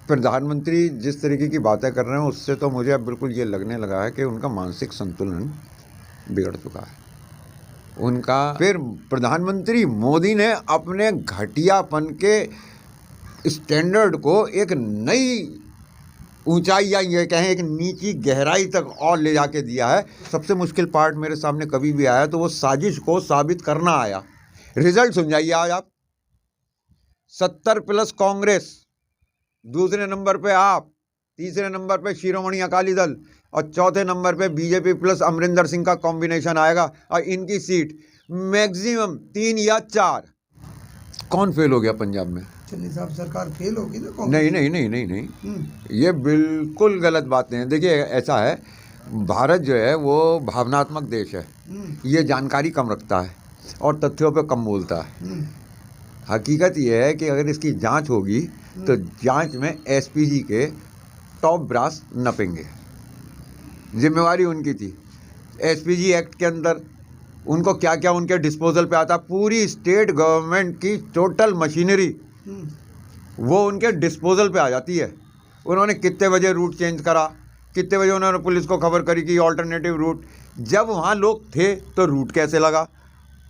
प्रधानमंत्री जिस तरीके की बातें कर रहे हैं उससे तो मुझे अब बिल्कुल ये लगने लगा है कि उनका मानसिक संतुलन बिगड़ चुका है उनका। फिर प्रधानमंत्री मोदी ने अपने घटियापन के स्टैंडर्ड को एक नई ऊंचाई या ये कहें एक नीची गहराई तक और ले जाके दिया है। सबसे मुश्किल पार्ट मेरे सामने कभी भी आया तो वो साजिश को साबित करना आया। रिजल्ट सुन जाइए आज आप। 70+ कांग्रेस, दूसरे नंबर पे आप, तीसरे नंबर पे शिरोमणि अकाली दल और चौथे नंबर पे बीजेपी प्लस अमरिंदर सिंह का कॉम्बिनेशन आएगा। और इनकी सीट मैक्सिमम 3 या 4। कौन फेल हो गया पंजाब में? चलिए साहब, सरकार फेल होगी ना? नहीं नहीं नहीं नहीं नहीं, ये बिल्कुल गलत बातें हैं। देखिए ऐसा है, भारत जो है वो भावनात्मक देश है, ये जानकारी कम रखता है और तथ्यों पे कम बोलता है। हकीकत ये है कि अगर इसकी जांच होगी तो जांच में एसपीजी के टॉप ब्रास नपेंगे। जिम्मेवारी उनकी थी। एसपीजी एक्ट के अंदर उनको क्या क्या उनके डिस्पोजल पे आता, पूरी स्टेट गवर्नमेंट की टोटल मशीनरी वो उनके डिस्पोजल पे आ जाती है। उन्होंने कितने बजे रूट चेंज करा, कितने बजे उन्होंने पुलिस को खबर करी कि ऑल्टरनेटिव रूट, जब वहाँ लोग थे तो रूट कैसे लगा,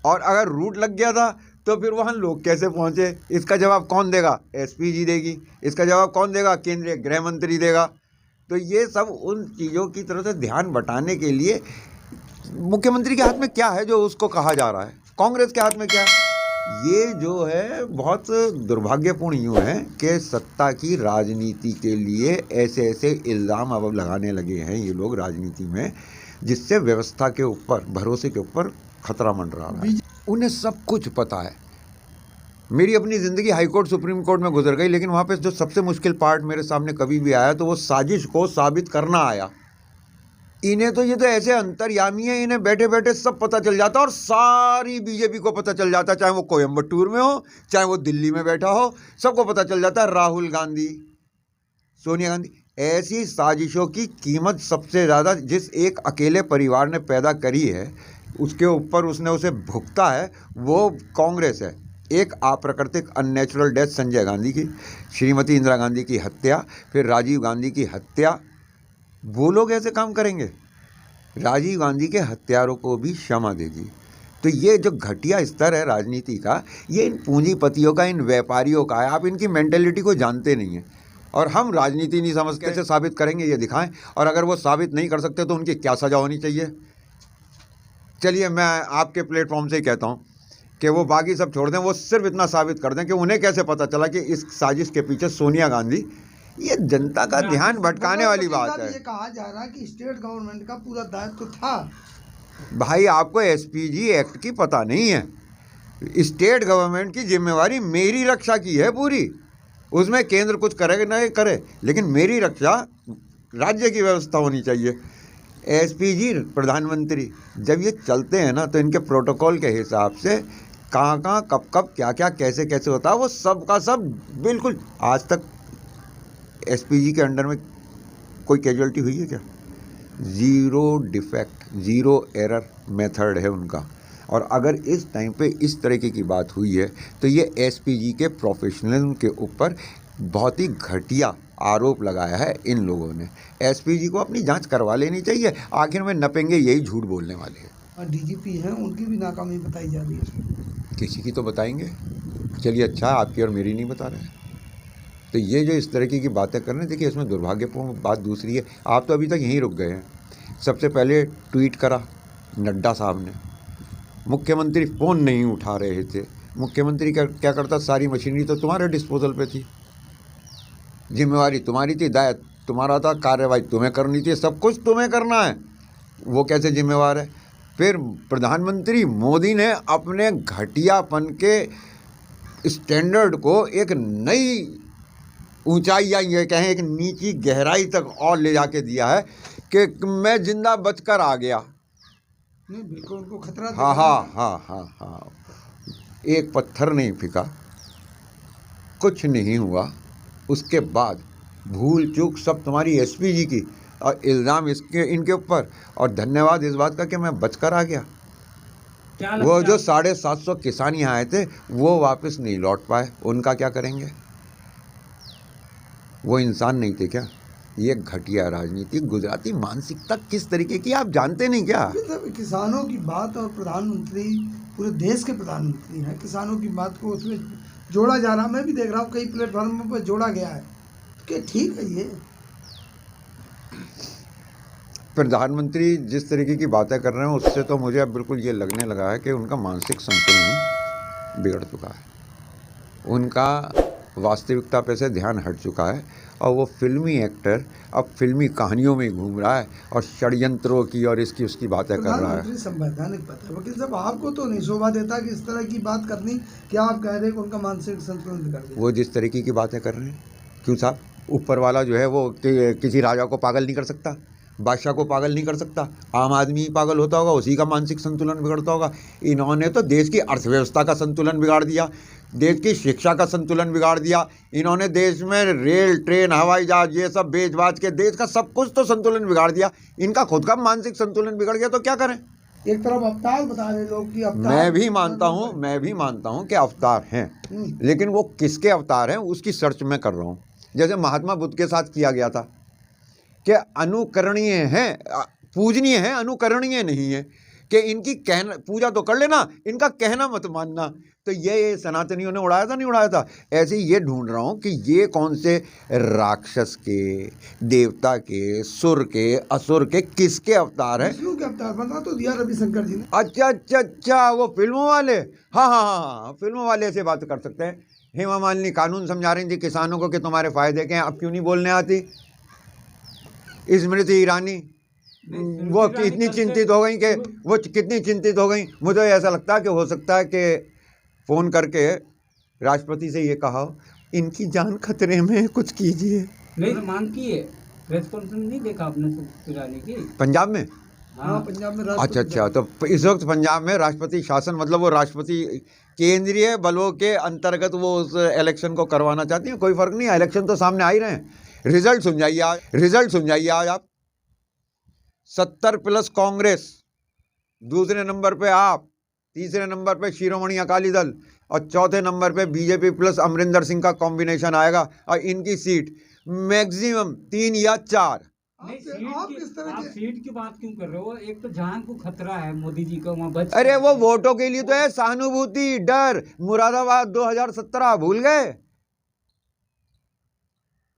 और अगर रूट लग गया था तो फिर वहाँ लोग कैसे पहुँचे, इसका जवाब कौन देगा? एसपीजी देगी। इसका जवाब कौन देगा? केंद्रीय गृह मंत्री देगा। तो ये सब उन चीज़ों की तरफ से ध्यान बटाने के लिए मुख्यमंत्री के हाथ में क्या है जो उसको कहा जा रहा है, कांग्रेस के हाथ में क्या है? ये जो है बहुत दुर्भाग्यपूर्ण यूँ है कि सत्ता की राजनीति के लिए ऐसे ऐसे इल्ज़ाम अब लगाने लगे हैं ये लोग राजनीति में, जिससे व्यवस्था के ऊपर, भरोसे के ऊपर खतरा मंडरा रहा है। उन्हें सब कुछ पता है। मेरी अपनी ज़िंदगी हाई कोर्ट सुप्रीम कोर्ट में गुजर गई, लेकिन वहाँ पे जो सबसे मुश्किल पार्ट मेरे सामने कभी भी आया तो वो साजिश को साबित करना आया। इन्हें तो ये तो ऐसे अंतर्यामी है, इन्हें बैठे बैठे सब पता चल जाता, और सारी बीजेपी को पता चल जाता, चाहे वो कोयम्बटूर में हो, चाहे वो दिल्ली में बैठा हो, सबको पता चल जाता है। राहुल गांधी, सोनिया गांधी, ऐसी साजिशों की कीमत सबसे ज़्यादा जिस एक अकेले परिवार ने पैदा करी है, उसके ऊपर उसने उसे भुगता है, वो कांग्रेस है। एक अप्राकृतिक अननेचुरल डेथ संजय गांधी की, श्रीमती इंदिरा गांधी की हत्या, फिर राजीव गांधी की हत्या। वो लोग ऐसे काम करेंगे? राजीव गांधी के हत्यारों को भी क्षमा देगी। तो ये जो घटिया स्तर है राजनीति का, ये इन पूंजीपतियों का, इन व्यापारियों का है। आप इनकी मेंटेलिटी को जानते नहीं हैं, और हम राजनीति नहीं समझते। कैसे साबित करेंगे ये दिखाएं, और अगर वो साबित नहीं कर सकते तो उनकी क्या सज़ा होनी चाहिए। चलिए मैं आपके प्लेटफॉर्म से ही कहता हूँ कि वो बाकी सब छोड़ दें, वो सिर्फ इतना साबित कर दें कि उन्हें कैसे पता चला कि इस साजिश के पीछे सोनिया गांधी। ये जनता का ध्यान भटकाने वाली बात है। ये कहा जा रहा है कि स्टेट गवर्नमेंट का पूरा दायित्व था। भाई आपको एसपीजी एक्ट की पता नहीं है। स्टेट गवर्नमेंट की जिम्मेवारी मेरी रक्षा की है पूरी, उसमें केंद्र कुछ करे न करे, लेकिन मेरी रक्षा राज्य की व्यवस्था होनी चाहिए। एसपीजी प्रधानमंत्री जब ये चलते हैं ना, तो इनके प्रोटोकॉल के हिसाब से कहाँ कहाँ कब कब क्या क्या कैसे कैसे होता है, वो सब का सब बिल्कुल। आज तक एसपीजी के अंडर में कोई कैजुअलिटी हुई है क्या? Zero defect, zero error method है उनका। और अगर इस टाइम पे इस तरीके की बात हुई है तो ये एसपीजी के प्रोफेशनलिज्म के ऊपर बहुत ही घटिया आरोप लगाया है इन लोगों ने। एसपीजी को अपनी जांच करवा लेनी चाहिए। आखिर में नपेंगे यही झूठ बोलने वाले हैं। और डीजीपी हैं, उनकी भी नाकामी बताई जा रही है। किसी की तो बताएंगे। चलिए अच्छा, आपकी और मेरी नहीं बता रहे हैं। तो ये जो इस तरीके की बातें कर रहे हैं, देखिए इसमें दुर्भाग्यपूर्ण बात दूसरी है। आप तो अभी तक यहीं रुक गए हैं। सबसे पहले ट्वीट करा नड्डा साहब ने, मुख्यमंत्री फ़ोन नहीं उठा रहे थे। मुख्यमंत्री क्या करता? सारी मशीनरी तो तुम्हारे डिस्पोजल पे थी, जिम्मेवारी तुम्हारी थी, दायित्व तुम्हारा था, कार्रवाई तुम्हें करनी थी, सब कुछ तुम्हें करना है। वो कैसे जिम्मेवार है? फिर प्रधानमंत्री मोदी ने अपने घटियापन के स्टैंडर्ड को एक नई ऊंचाई या ये कहें एक नीची गहराई तक और ले जाके दिया है कि मैं जिंदा बचकर आ गया। नहीं, बिल्कुल उनको खतरा। हाँ हाँ हाँ हाँ हाँ, एक पत्थर नहीं फेंका, कुछ नहीं हुआ। उसके बाद भूल चूक सब तुम्हारी एसपीजी की, और इल्ज़ाम इनके ऊपर, और धन्यवाद इस बात का कि मैं बचकर आ गया। वो जो 750 किसान यहाँ आए थे वो वापस नहीं लौट पाए, उनका क्या करेंगे? वो इंसान नहीं थे क्या? ये घटिया राजनीति, गुजराती मानसिकता किस तरीके की आप जानते नहीं क्या? मतलब किसानों की बात, और प्रधानमंत्री पूरे देश के प्रधानमंत्री हैं, किसानों की बात को उसमें जोड़ा जा रहा, मैं भी देख रहा हूँ कई प्लेटफॉर्म पर जोड़ा गया है कि ठीक है। ये प्रधानमंत्री जिस तरीके की बातें कर रहे हैं उससे तो मुझे अब बिल्कुल ये लगने लगा है कि उनका मानसिक संतुलन बिगड़ चुका है, उनका वास्तविकता पे से ध्यान हट चुका है और वो फिल्मी एक्टर अब फिल्मी कहानियों में घूम रहा है और षड्यंत्रों की और इसकी उसकी बातें कर रहा है। प्रधानमंत्री संवैधानिक पद है, वकील साहब आपको तो नहीं शोभा देता कि इस तरह की बात करनी। क्या आप कह रहे हैं कि उनका मानसिक संतुलन बिगड़ गया? वो जिस तरीके की बातें कर रहे हैं, क्यों साहब, ऊपर वाला जो है वो किसी राजा को पागल नहीं कर सकता, बादशाह को पागल नहीं कर सकता, आम आदमी ही पागल होता होगा, उसी का मानसिक संतुलन बिगड़ता होगा। इन्होंने तो देश की अर्थव्यवस्था का संतुलन बिगाड़ दिया, देश की शिक्षा का संतुलन बिगाड़ दिया, इन्होंने देश में रेल, ट्रेन, हवाई जहाज ये सब बेच बाच के देश का सब कुछ तो संतुलन बिगाड़ दिया। इनका खुद का मानसिक संतुलन बिगड़ गया तो क्या करें? एक तरफ अवतार बता रहे लोग कि अवतार, मैं भी मानता हूँ कि अवतार हैं, लेकिन वो किसके अवतार हैं उसकी सर्च में कर रहा हूँ। जैसे महात्मा बुद्ध के साथ किया गया था कि अनुकरणीय हैं, पूजनीय हैं, अनुकरणीय नहीं है, कि इनकी कहना पूजा तो कर लेना, इनका कहना मत मानना। तो ये सनातनियों ने उड़ाया था, नहीं उड़ाया था? ऐसे ही ये ढूंढ रहा हूँ कि ये कौन से राक्षस के, देवता के, सुर के, असुर के, किसके अवतार हैं? विष्णु के अवतार बना तो दिया रविशंकर जी ने। अच्छा, वो फिल्मों वाले, हाँ, फिल्मों वाले से बात कर सकते हैं। हेमा मालिनी कानून समझा रही थी किसानों को कि तुम्हारे फायदे के हैं, अब क्यों नहीं बोलने आती? स्मृति ईरानी वो कितनी चिंतित हो गई कि वो कितनी चिंतित हो गई। मुझे ऐसा लगता है कि हो सकता है कि फ़ोन करके राष्ट्रपति से ये कहा हो, इनकी जान खतरे में, कुछ कीजिए। नहीं मांग की है, प्रेस कॉन्फ्रेंस नहीं देखा आपने ईरानी की? पंजाब में? हाँ, पंजाब में अच्छा, तो इस वक्त पंजाब में राष्ट्रपति शासन, मतलब वो राष्ट्रपति केंद्रीय बलों के अंतर्गत वो उस इलेक्शन को करवाना चाहती हैं। कोई फ़र्क नहीं है, इलेक्शन तो सामने आ ही रहे हैं। रिजल्ट सुन जाइए आज आप। 70+ कांग्रेस, दूसरे नंबर पे आप, तीसरे नंबर पे शिरोमणि अकाली दल और चौथे नंबर पे बीजेपी प्लस अमरिंदर सिंह का कॉम्बिनेशन आएगा। और इनकी सीट मैक्सिमम 3 या 4। आप सीट की बात क्यों कर रहे हो? एक तो जान को खतरा है मोदी जी का वहाँ बच। अरे वो वोटों के लिए तो है, सहानुभूति, डर। मुरादाबाद 2017 भूल गए?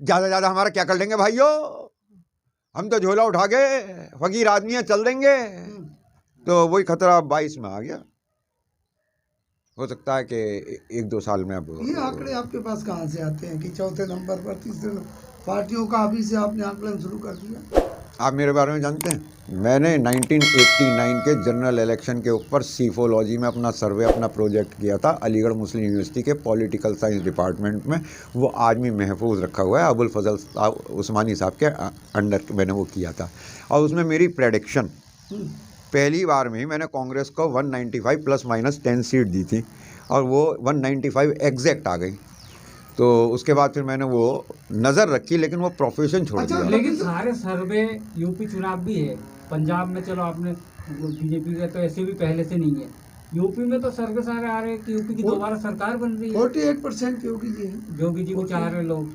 ज्यादा हमारा क्या कर लेंगे भाइयों, हम तो झोला उठा गए, फकीर आदमी है, चल देंगे। तो वही खतरा 22 में आ गया। हो सकता है कि 1-2 साल में। अब ये आंकड़े आपके पास कहाँ से आते हैं कि चौथे नंबर पर, तीसरे पार्टियों का अभी से आपने आकलन शुरू कर दिया? आप मेरे बारे में जानते हैं, मैंने 1989 के जनरल इलेक्शन के ऊपर सीफोलॉजी में अपना सर्वे, अपना प्रोजेक्ट किया था अलीगढ़ मुस्लिम यूनिवर्सिटी के पॉलिटिकल साइंस डिपार्टमेंट में। वो आज भी महफूज रखा हुआ है, अबुल फजल उस्मानी साहब के अंडर मैंने वो किया था। और उसमें मेरी प्रेडिक्शन, पहली बार में ही मैंने कांग्रेस को 195 ±10 सीट दी थी और वो 195 एग्जैक्ट आ गई। तो उसके बाद फिर मैंने वो नज़र रखी, लेकिन वो प्रोफेशन छोड़ दिया। लेकिन सारे सर्वे, यूपी चुनाव भी है, पंजाब में चलो आपने बीजेपी का तो ऐसे भी पहले से नहीं है, यूपी में तो सर्वे सारे आ रहे हैं कि यूपी की दोबारा सरकार बन रही है। 48% योगी जी हैं, योगी जी को चाह रहे लोग।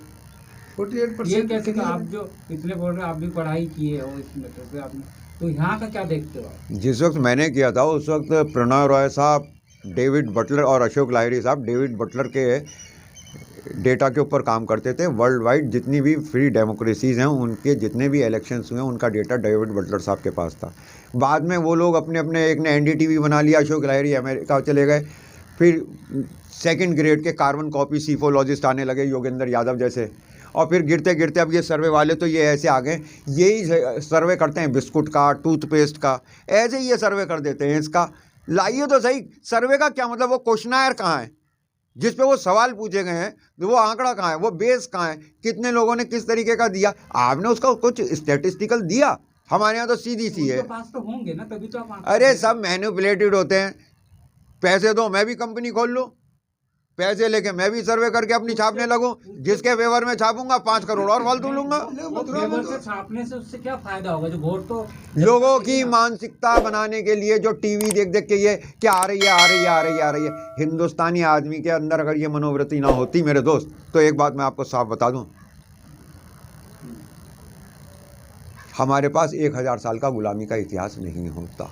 48% ये कैसे कि आप जो पिछले बोल रहे, आप भी पढ़ाई किए हो इस मैटर पे आपने, तो यहाँ का क्या देखते हो आप? जिस वक्त मैंने किया था उस वक्त प्रणय रॉय साहब, डेविड बटलर और अशोक लाहिरी साहब डेविड बटलर के डेटा के ऊपर काम करते थे। वर्ल्ड वाइड जितनी भी फ्री डेमोक्रेसीज़ हैं, उनके जितने भी इलेक्शंस हुए, उनका डेटा डेविड बटलर साहब के पास था। बाद में वो लोग अपने अपने, एक ने एनडीटीवी बना लिया, अशोक लाहिरी अमेरिका चले गए। फिर सेकंड ग्रेड के कार्बन कॉपी सीफोलॉजिस्ट आने लगे, योगेंद्र यादव जैसे। और फिर गिरते गिरते अब ये सर्वे वाले तो ये ऐसे आ गए, यही सर्वे करते हैं बिस्कुट का, टूथपेस्ट का, ऐसे ही ये सर्वे कर देते हैं इसका। लाइए तो सही, सर्वे का क्या मतलब? वो क्वेश्चनायर कहाँ है जिस पे वो सवाल पूछे गए हैं? वो आंकड़ा कहाँ है? वो बेस कहाँ है? कितने लोगों ने किस तरीके का दिया? आपने उसका कुछ स्टैटिस्टिकल दिया? हमारे यहाँ तो सीधी सी है। पास तो होंगे ना, तभी तो आप। अरे सब मैनिपुलेटेड होते हैं। पैसे दो, मैं भी कंपनी खोल लूँ, पैसे लेके मैं भी सर्वे करके अपनी छापने लगूं, जिसके फेवर में छापूंगा 5 करोड़ और फालतू लूंगा। फेवर से छापने से उससे क्या फायदा होगा? जो वोट तो लोगों की मानसिकता बनाने के लिए, जो टीवी देख देख के ये क्या आ रही है। हिंदुस्तानी आदमी के अंदर अगर ये मनोवृत्ति ना होती मेरे दोस्त, तो एक बात मैं आपको साफ बता दूं, हमारे पास 1000 साल का गुलामी का इतिहास नहीं होता।